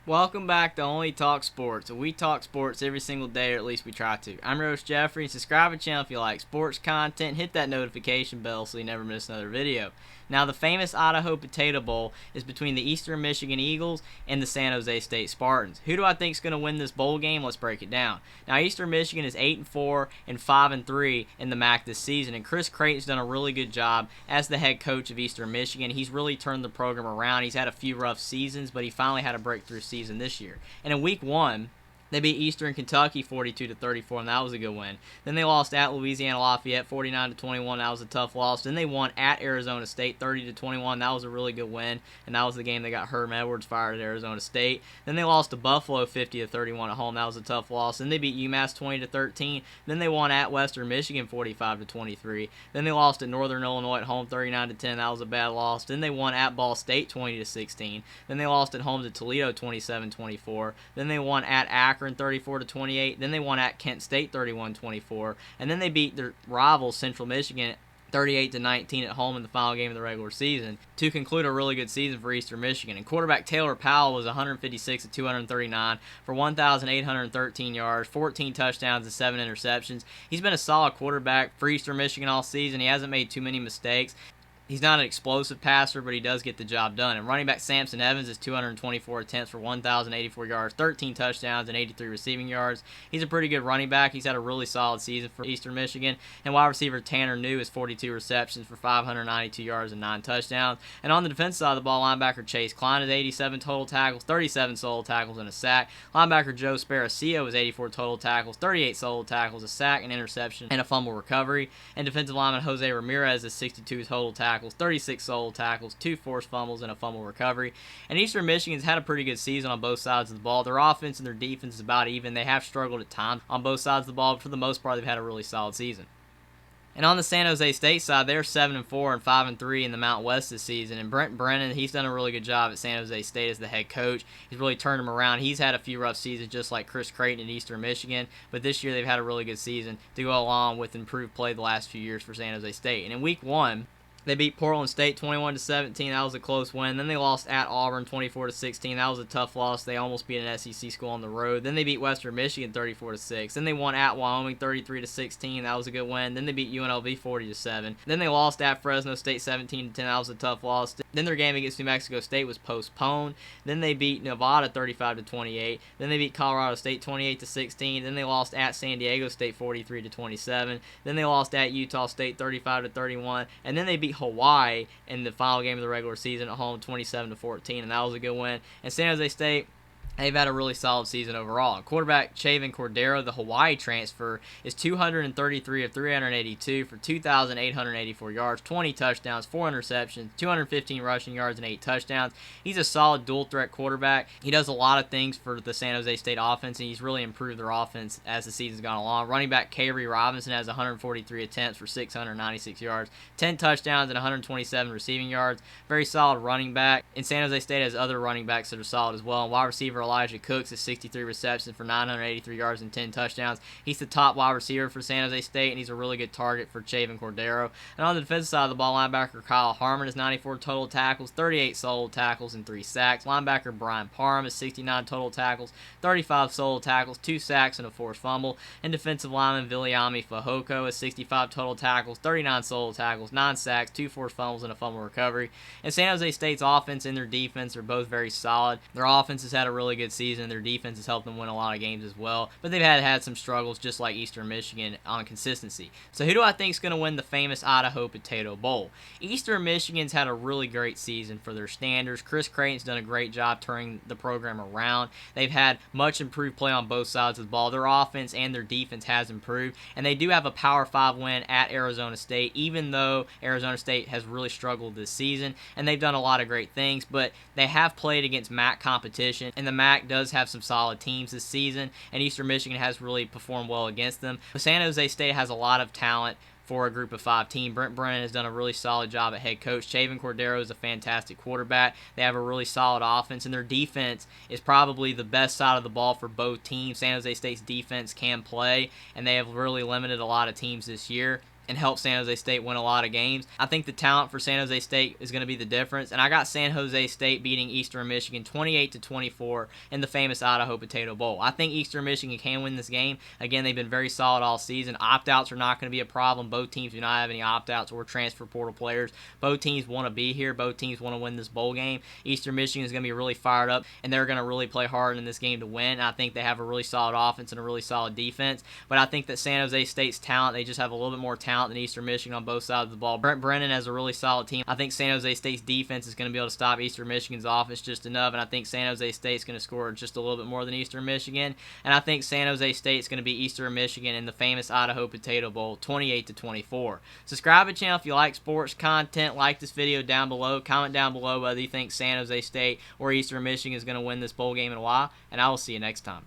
Welcome back to Only Talk Sports. We talk sports every single day, or at least we try to. I'm your host Jeffrey, and subscribe to the channel if you like sports content. Hit that notification bell so you never miss another video. Now, the famous Idaho Potato Bowl is between the Eastern Michigan Eagles and the San Jose State Spartans. Who do I think is going to win this bowl game? Let's break it down. Now, Eastern Michigan is 8-4 and 5-3 in the MAC this season, and Chris Creighton's done a really good job as the head coach of Eastern Michigan. He's really turned the program around. He's had a few rough seasons, but he finally had a breakthrough season this year. And in week 1, they beat Eastern Kentucky 42-34, and that was a good win. Then they lost at Louisiana Lafayette 49-21. That was a tough loss. Then they won at Arizona State 30-21. That was a really good win, and that was the game they got Herm Edwards fired at Arizona State. Then they lost to Buffalo 50-31 at home. That was a tough loss. Then they beat UMass 20-13. Then they won at Western Michigan 45-23. Then they lost at Northern Illinois at home 39-10. That was a bad loss. Then they won at Ball State 20-16. Then they lost at home to Toledo 27-24. Then they won at Akron 34-28. Then they won at Kent State 31-24. And then they beat their rivals Central Michigan 38-19 at home in the final game of the regular season to conclude a really good season for Eastern Michigan. And quarterback Taylor Powell was 156 of 239 for 1,813 yards, 14 touchdowns, and 7 interceptions. He's been a solid quarterback for Eastern Michigan all season. He hasn't made too many mistakes. He's not an explosive passer, but he does get the job done. And running back Samson Evans is 224 attempts for 1,084 yards, 13 touchdowns, and 83 receiving yards. He's a pretty good running back. He's had a really solid season for Eastern Michigan. And wide receiver Tanner New is 42 receptions for 592 yards and 9 touchdowns. And on the defensive side of the ball, linebacker Chase Klein is 87 total tackles, 37 solo tackles, and a sack. Linebacker Joe Sparaccio is 84 total tackles, 38 solo tackles, a sack, an interception, and a fumble recovery. And defensive lineman Jose Ramirez is 62 total tackles, 36 solo tackles, 2 forced fumbles, and a fumble recovery. And Eastern Michigan's had a pretty good season on both sides of the ball. Their offense and their defense is about even. They have struggled at times on both sides of the ball, but for the most part, they've had a really solid season. And on the San Jose State side, they're 7-4 and 5-3 in the Mountain West this season. And Brent Brennan, he's done a really good job at San Jose State as the head coach. He's really turned them around. He's had a few rough seasons, just like Chris Creighton at Eastern Michigan. But this year, they've had a really good season to go along with improved play the last few years for San Jose State. And in week 1, they beat Portland State 21-17. That was a close win. Then they lost at Auburn 24-16. That was a tough loss. They almost beat an SEC school on the road. Then they beat Western Michigan 34-6. Then they won at Wyoming 33-16. That was a good win. Then they beat UNLV 40-7. Then they lost at Fresno State 17-10. That was a tough loss. Then their game against New Mexico State was postponed. Then they beat Nevada 35-28. Then they beat Colorado State 28-16. Then they lost at San Diego State 43-27. Then they lost at Utah State 35-31. And then they beat Hawaii in the final game of the regular season at home 27-14, and that was a good win. And San Jose State, they've had a really solid season overall. Quarterback Chavin Cordero, the Hawaii transfer, is 233 of 382 for 2,884 yards, 20 touchdowns, 4 interceptions, 215 rushing yards, and 8 touchdowns. He's a solid dual-threat quarterback. He does a lot of things for the San Jose State offense, and he's really improved their offense as the season's gone along. Running back Kayrie Robinson has 143 attempts for 696 yards, 10 touchdowns, and 127 receiving yards. Very solid running back. And San Jose State has other running backs that are solid as well. And wide receiver Elijah Cooks has 63 receptions for 983 yards and 10 touchdowns. He's the top wide receiver for San Jose State, and he's a really good target for Chavin Cordero. And on the defensive side of the ball, linebacker Kyle Harmon has 94 total tackles, 38 solo tackles, and 3 sacks. Linebacker Brian Parham has 69 total tackles, 35 solo tackles, 2 sacks, and a forced fumble. And defensive lineman Viliami Fahoko has 65 total tackles, 39 solo tackles, 9 sacks, 2 forced fumbles, and a fumble recovery. And San Jose State's offense and their defense are both very solid. Their offense has had a really good season. Their defense has helped them win a lot of games as well. But they've had some struggles, just like Eastern Michigan, on consistency. So who do I think is going to win the famous Idaho Potato Bowl? Eastern Michigan's had a really great season for their standards. Chris Creighton's done a great job turning the program around. They've had much improved play on both sides of the ball. Their offense and their defense has improved. And they do have a Power 5 win at Arizona State, even though Arizona State has really struggled this season. And they've done a lot of great things, but they have played against MAC competition, and the MAC does have some solid teams this season, and Eastern Michigan has really performed well against them. But San Jose State has a lot of talent for a group of 5 team. Brent Brennan has done a really solid job at head coach. Chavin Cordero is a fantastic quarterback. They have a really solid offense, and their defense is probably the best side of the ball for both teams. San Jose State's defense can play, and they have really limited a lot of teams this year. and help San Jose State win a lot of games. I think the talent for San Jose State is going to be the difference, and I got San Jose State beating Eastern Michigan 28-24 in the famous Idaho Potato Bowl. I think Eastern Michigan can win this game. Again, they've been very solid all season. Opt-outs are not going to be a problem. Both teams do not have any opt-outs or transfer portal players. Both teams want to be here. Both teams want to win this bowl game. Eastern Michigan is going to be really fired up, and they're going to really play hard in this game to win. I think they have a really solid offense and a really solid defense, but I think that San Jose State's talent, they just have a little bit more talent than Eastern Michigan on both sides of the ball. Brent Brennan has a really solid team. I think San Jose State's defense is going to be able to stop Eastern Michigan's offense just enough, and I think San Jose State's going to score just a little bit more than Eastern Michigan, and I think San Jose State's going to beat Eastern Michigan in the famous Idaho Potato Bowl 28-24. Subscribe to the channel if you like sports content. Like this video down below. Comment down below whether you think San Jose State or Eastern Michigan is going to win this bowl game in a while, and I will see you next time.